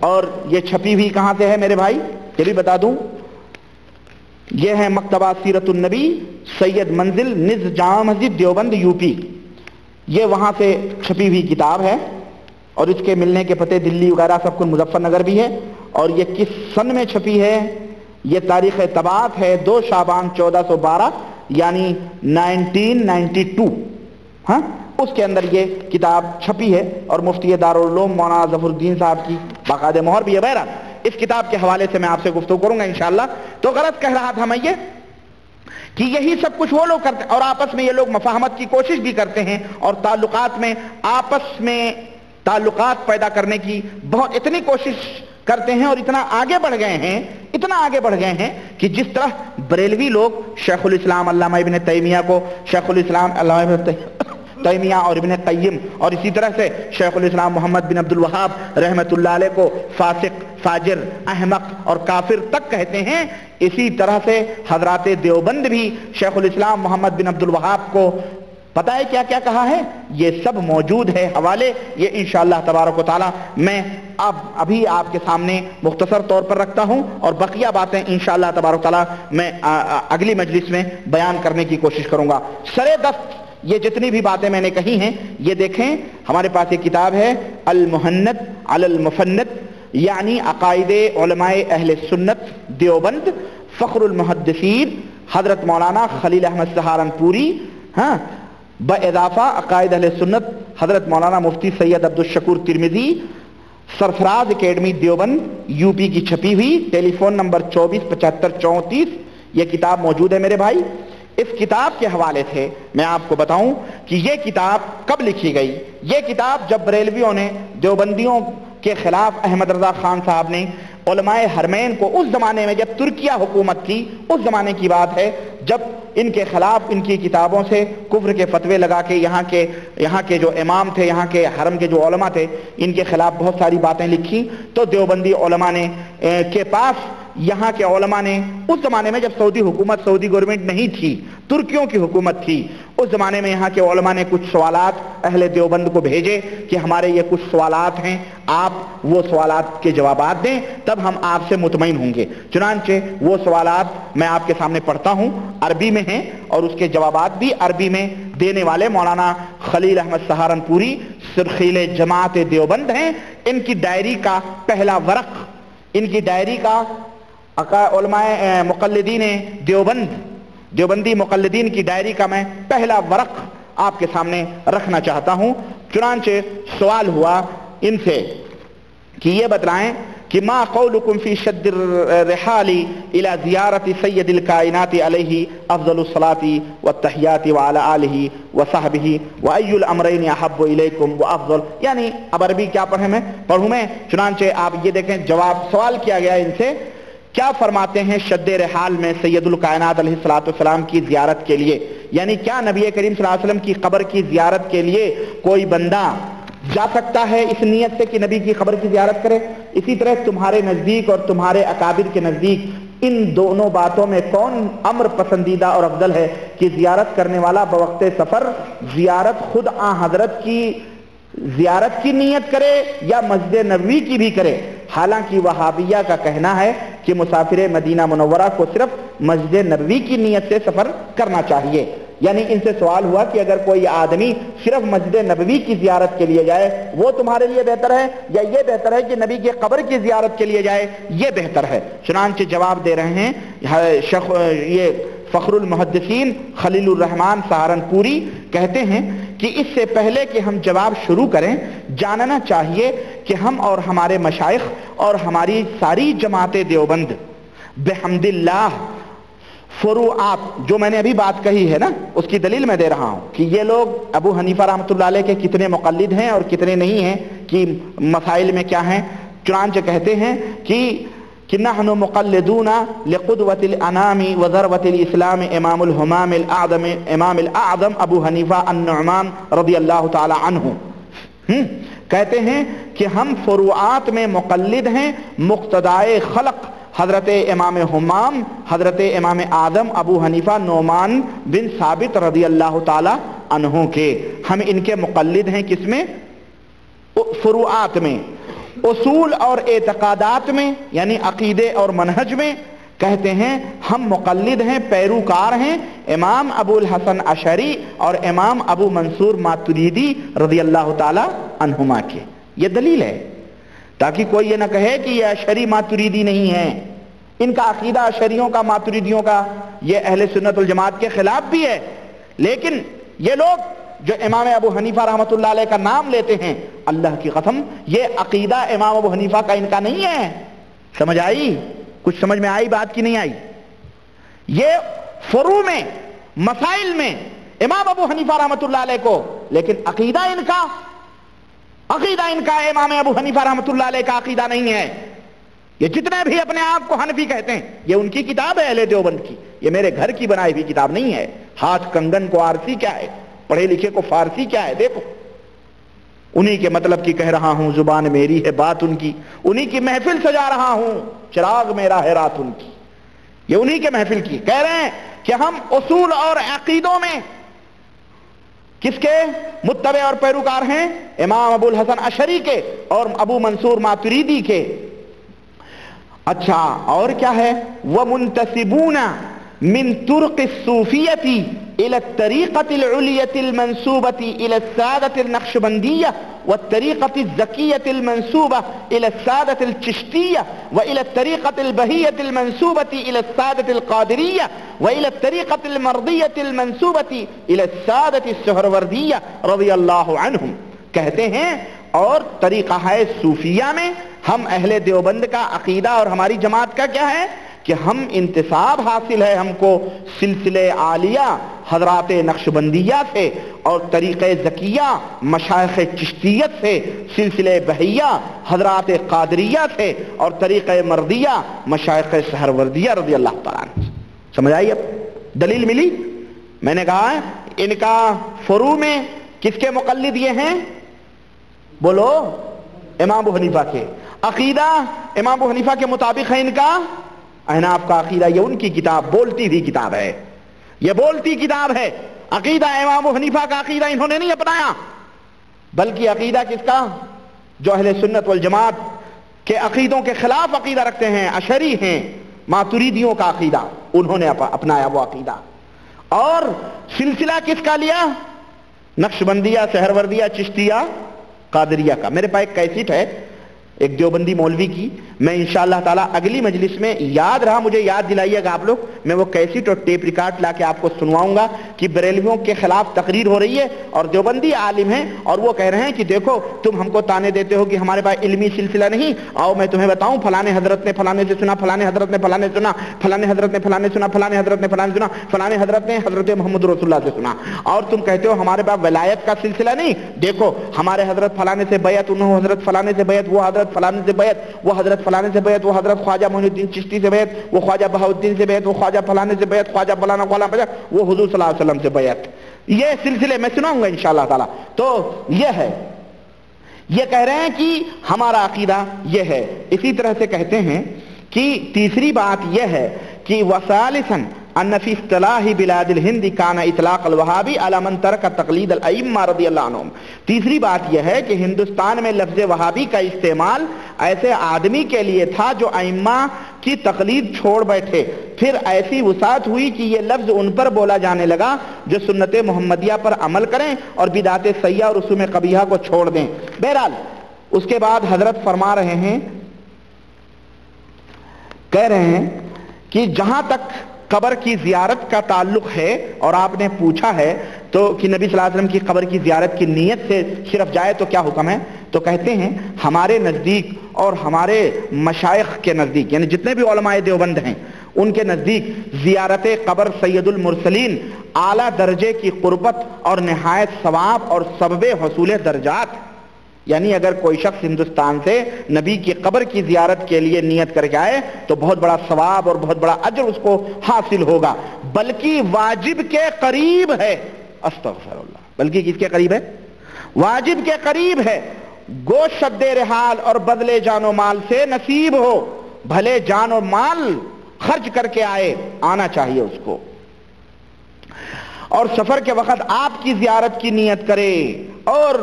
اور یہ چھپی ہوئی کہاں سے ہے میرے بھائی یہ بھی بتا دوں، یہ ہے مکتبہ سیرت النبی سید منزل نز جامع مسجد دیوبند یو پی، یہ وہاں سے چھپی ہوئی کتاب ہے، اور اس کے ملنے کے پتے دلی وغیرہ سب کچھ مظفر نگر بھی ہے۔ اور یہ کس سن میں چھپی ہے؟ یہ تاریخ طباعت ہے 2 شعبان 1412 یعنی 1992، ہاں اس کے اندر یہ کتاب چھپی ہے، اور مفتی دارالعلوم مولانا ظفر الدین صاحب کی باقاعدہ مہر بھی ہے۔ بہرحال اس کتاب کے حوالے سے میں آپ سے گفتگو کروں گا انشاءاللہ۔ تو غلط کہہ رہا تھا میں یہ کہ یہی سب کچھ وہ لوگ کرتے ہیں، اور آپس میں یہ لوگ مفاہمت کی کوشش بھی کرتے ہیں، اور تعلقات میں آپس میں تعلقات پیدا کرنے کی بہت اتنی کوشش کرتے ہیں، اور اتنا آگے بڑھ گئے ہیں کہ جس طرح بریلوی لوگ شیخ الاسلام علامہ ابن تیمیہ کو شیخ الاسلام علامہ ابن تیمیہ اور ابن قیم، اور اسی طرح سے شیخ الاسلام محمد بن عبد الوہاب رحمۃ اللہ علیہ کو فاسق، فاجر، احمق اور کافر تک کہتے ہیں، اسی طرح سے حضرات دیوبند بھی شیخ الاسلام محمد بن عبد الوہاب کو پتہ ہے کیا کیا کہا ہے؟ یہ سب موجود ہے حوالے، یہ انشاءاللہ تبارک و تعالی میں ابھی آپ کے سامنے مختصر طور پر رکھتا ہوں، اور بقیہ باتیں انشاءاللہ تبارک و تعالی میں اگلی مجلس میں بیان کرنے کی کوشش کروں گا۔ سرے دست یہ جتنی بھی باتیں میں نے کہی ہیں، یہ دیکھیں ہمارے پاس ایک کتاب ہے المہند علی المفند، یعنی عقائد علماء اہل سنت دیوبند فخر المحدثین حضرت مولانا خلیل احمد سہارنپوری، ہاں باضافہ عقائد اہل سنت حضرت مولانا مفتی سید عبدالشکور ترمذی، سرفراز اکیڈمی دیوبند یو پی کی چھپی ہوئی، ٹیلی فون نمبر 247534، یہ کتاب موجود ہے میرے بھائی۔ اس کتاب کے حوالے سے میں آپ کو بتاؤں کہ یہ کتاب کب لکھی گئی۔ یہ کتاب جب بریلویوں نے دیوبندیوں کے خلاف احمد رضا خان صاحب نے علماء حرمین کو، اس زمانے میں جب ترکیہ حکومت تھی، اس زمانے کی بات ہے، جب ان کے خلاف ان کی کتابوں سے کفر کے فتوے لگا کے یہاں کے جو امام تھے، یہاں کے حرم کے جو علماء تھے، ان کے خلاف بہت ساری باتیں لکھی، تو دیوبندی علماء نے کے پاس یہاں کے علماء نے اس زمانے میں جب سعودی حکومت، سعودی گورنمنٹ نہیں تھی، ترکیوں کی حکومت تھی، اس زمانے میں یہاں کے علماء نے کچھ سوالات اہل دیوبند کو بھیجے کہ ہمارے یہ کچھ سوالات ہیں، آپ وہ سوالات کے جوابات دیں تب ہم آپ سے مطمئن ہوں گے۔ چنانچہ وہ سوالات میں آپ کے سامنے پڑھتا ہوں، عربی میں ہیں، اور اس کے جوابات بھی عربی میں دینے والے مولانا خلیل احمد سہارنپوری سرخیل جماعت دیوبند ہیں۔ ان کی ڈائری کا پہلا ورق، ان کی ڈائری کا علماء مقلدین دیوبندی مقلدین کی ڈائری کا میں پہلا ورق آپ کے سامنے رکھنا چاہتا ہوں۔ چنانچہ سوال ہوا ان سے کہ یہ بتلائیں کہ ما قولکم فی شد الرحال الى زیارت سید الکائنات علیہ افضل الصلاة والتحیات وعلی آلہ وصحبہ وای الامرین احب الیکم وافضل، یعنی اب عربی کیا پڑھوں میں، چنانچہ آپ یہ دیکھیں جواب سوال کیا گیا ان سے، کیا فرماتے ہیں شد رحال میں سید الکائنات علیہ السلام کی زیارت کے لیے، یعنی کیا نبی کریم صلی اللہ علیہ وسلم کی قبر کی زیارت کے لیے کوئی بندہ جا سکتا ہے اس نیت سے کہ نبی کی قبر کی زیارت کرے؟ اسی طرح تمہارے نزدیک اور تمہارے اکابر کے نزدیک ان دونوں باتوں میں کون امر پسندیدہ اور افضل ہے کہ زیارت کرنے والا بوقت سفر زیارت خود حضرت کی زیارت کی نیت کرے یا مسجد نبوی کی بھی کرے؟ حالانکہ وہابیہ کا کہنا ہے کہ مسافر مدینہ منورہ کو صرف مسجد نبوی کی نیت سے سفر کرنا چاہیے۔ یعنی ان سے سوال ہوا کہ اگر کوئی آدمی صرف مسجد نبوی کی زیارت کے لیے جائے وہ تمہارے لیے بہتر ہے، یا یہ بہتر ہے کہ نبی کی قبر کی زیارت کے لیے جائے یہ بہتر ہے؟ چنانچہ جواب دے رہے ہیں یہ فخر المحدثین خلیل الرحمن سہارنپوری کہتے ہیں کہ اس سے پہلے کہ ہم جواب شروع کریں جاننا چاہیے کہ ہم اور ہمارے مشائخ اور ہماری ساری جماعت دیوبند بحمد اللہ فروعات، جو میں نے ابھی بات کہی ہے نا اس کی دلیل میں دے رہا ہوں کہ یہ لوگ ابو حنیفہ رحمۃ اللہ علیہ کے کتنے مقلد ہیں اور کتنے نہیں ہیں کہ مسائل میں کیا ہیں۔ چنانچہ کہتے ہیں کہ نحن مقلدون لقدوۃ الانام وذروۃ الاسلام امام الہمام الاعظم امام الاعظم ابو حنیفہ النعمان رضی اللہ تعالی عنہ، کہتے ہیں کہ ہم فروعات میں مقلد ہیں مقتدائے خلق حضرت امام حمام حضرت امام اعظم ابو حنیفہ نعمان بن ثابت رضی اللہ تعالی عنہ کے، ہم ان کے مقلد ہیں کس میں؟ فروعات میں۔ اصول اور اعتقادات میں یعنی عقیدے اور منہج میں کہتے ہیں ہم مقلد ہیں، پیروکار ہیں امام ابو الحسن اشعری اور امام ابو منصور ماتریدی رضی اللہ تعالی عنہما کے۔ یہ دلیل ہے تاکہ کوئی یہ نہ کہے کہ یہ اشعری ماتریدی نہیں ہے، ان کا عقیدہ اشعریوں کا ماتریدیوں کا یہ اہل سنت والجماعت کے خلاف بھی ہے، لیکن یہ لوگ جو امام ابو حنیفہ رحمۃ اللہ علیہ کا نام لیتے ہیں، اللہ کی قسم یہ عقیدہ امام ابو حنیفہ کا ان کا نہیں ہے۔ سمجھ آئی؟ کچھ سمجھ میں آئی بات کی نہیں آئی؟ یہ فروع میں مسائل میں امام ابو حنیفہ رحمۃ اللہ علیہ کو، لیکن عقیدہ ان کا امام ابو حنیفہ رحمۃ اللہ علیہ کا عقیدہ نہیں ہے۔ یہ جتنے بھی اپنے آپ کو حنفی کہتے ہیں یہ ان کی کتاب ہے اہل دیوبند کی، یہ میرے گھر کی بنائی ہوئی کتاب نہیں ہے۔ ہاتھ کنگن کو آرسی کیا ہے، پڑھے لکھے کو فارسی کیا ہے، دیکھو انہی کے مطلب کی کہہ رہا ہوں، زبان میری ہے بات ان کی، انہی کی محفل سجا رہا ہوں، چراغ میرا ہے رات ان کی، یہ انہی کے محفل کی کہہ رہے ہیں کہ ہم اصول اور عقیدوں میں کس کے متبع اور پیروکار ہیں؟ امام ابو الحسن اشعری کے اور ابو منصور ماتریدی کے۔ اچھا اور کیا ہے؟ وَمُنْتَسِبُونَ مِنْ طُرْقِ الصُّوفِيَّةِ إلى الطريقة العلية المنسوبة إلى السادة النقشبندية والطريقة الزكية المنسوبة إلى السادة الچشتية وإلى الطريقة البهية المنسوبة إلى السادة القادرية وإلى الطريقة المرضية المنسوبة إلى السادة السہروردية رضی اللہ عنہم۔ کہتے ہیں اور طریقہ ہے صوفیہ میں ہم اہل دیوبند کا عقیدہ اور ہماری جماعت کا کیا ہے کہ ہم انتساب حاصل ہے ہم کو سلسلے عالیہ حضرات نقشبندیہ سے اور طریقہ زکیہ مشائخ چشتیت سے، سلسلے بہیہ حضرات قادریہ سے اور طریقہ مردیہ مشائخ سہروردیہ رضی اللہ تعالیٰ عنہ۔ سمجھ آئی؟ اب دلیل ملی؟ میں نے کہا ان کا فروع میں کس کے مقلد یہ ہیں؟ بولو امام ابو حنیفہ کے۔ عقیدہ امام ابو حنیفہ کے مطابق ہے ان کا احناف کا عقیدہ، یہ ان کی کتاب بولتی ہوئی کتاب ہے، یہ بولتی کتاب ہے۔ عقیدہ امام ابو حنیفہ کا عقیدہ انہوں نے نہیں اپنایا، بلکہ عقیدہ کس کا؟ جو اہل سنت والجماعت کے عقیدوں کے خلاف عقیدہ رکھتے ہیں، اشعری ہیں، ماتریدیوں کا عقیدہ انہوں نے اپنایا وہ عقیدہ۔ اور سلسلہ کس کا لیا؟ نقشبندیہ، سہروردیہ، چشتیہ، قادریہ کا۔ میرے پاس ایک کیسٹ ہے ایک دیوبندی مولوی کی، میں انشاءاللہ تعالی اگلی مجلس میں یاد رہا مجھے یاد دلائیے گا آپ لوگ، میں وہ کیسٹ اور ٹیپ ریکارڈ لا کے آپ کو سنواؤں گا کہ بریلویوں کے خلاف تقریر ہو رہی ہے اور دیوبندی عالم ہیں اور وہ کہہ رہے ہیں کہ دیکھو تم ہم کو تانے دیتے ہو کہ ہمارے پاس علمی سلسلہ نہیں، آؤ میں تمہیں بتاؤں فلانے حضرت نے فلانے سے سنا، فلانے حضرت نے فلانے سنا، فلانے حضرت نے فلانے سنا، فلانے حضرت نے فلانے سنا، فلانے حضرت نے حضرت محمد رسول اللہ سے سنا، اور تم کہتے ہو ہمارے پاس ولایت کا سلسلہ نہیں، دیکھو ہمارے حضرت فلانے سے بیعت، انہوں حضرت فلانے سے بیعت، وہ حضرت فلانے سے بیعت، وہ حضرت فلانے سے بیعت، وہ حضرت خواجہ معین الدین چشتی سے بیعت، وہ خواجہ بہاؤالدین سے بیعت، وہ خواجہ فلانے سے بیعت، خواجہ فلانا فلانا بیعت، وہ حضور صلی اللہ علیہ وسلم سے بیعت۔ یہ سلسلے میں سناؤں گا انشاءاللہ تعالی۔ تو یہ ہے، یہ کہہ رہے ہیں کہ ہمارا عقیدہ یہ ہے۔ اسی طرح سے کہتے ہیں کہ تیسری بات یہ ہے کہ وثالثاً ان فی اصطلاح بلاد الہند کان اطلاق الوہابی علی من ترک تقلید الائمہ رضی اللہ عنہم۔ تیسری بات یہ ہے کہ ہندوستان میں لفظ وہابی کا استعمال ایسے آدمی کے لیے تھا جو ائمہ کی تقلید چھوڑ بیٹھے، پھر ایسی وسعت ہوئی کہ یہ لفظ ان پر بولا جانے لگا جو سنت محمدیہ پر عمل کریں اور بدعت سیئہ اور رسوم قبیحہ کو چھوڑ دیں۔ بہرحال اس کے بعد حضرت فرما رہے ہیں، کہہ رہے ہیں کہ جہاں تک قبر کی زیارت کا تعلق ہے، اور آپ نے پوچھا ہے تو کہ نبی صلی اللہ علیہ وسلم کی قبر کی زیارت کی نیت سے صرف جائے تو کیا حکم ہے، تو کہتے ہیں ہمارے نزدیک اور ہمارے مشائخ کے نزدیک، یعنی جتنے بھی علماء دیوبند ہیں ان کے نزدیک زیارت قبر سید المرسلین اعلیٰ درجے کی قربت اور نہایت ثواب اور سبب حصول درجات، یعنی اگر کوئی شخص ہندوستان سے نبی کی قبر کی زیارت کے لیے نیت کر کے آئے تو بہت بڑا ثواب اور بہت بڑا اجر اس کو حاصل ہوگا، بلکہ واجب کے قریب ہے۔ استغفر اللہ، بلکہ کس کے قریب ہے؟ واجب کے قریب ہے۔ گو شد رحال اور بدلے جان و مال سے نصیب ہو، بھلے جان و مال خرچ کر کے آئے، آنا چاہیے اس کو، اور سفر کے وقت آپ کی زیارت کی نیت کرے، اور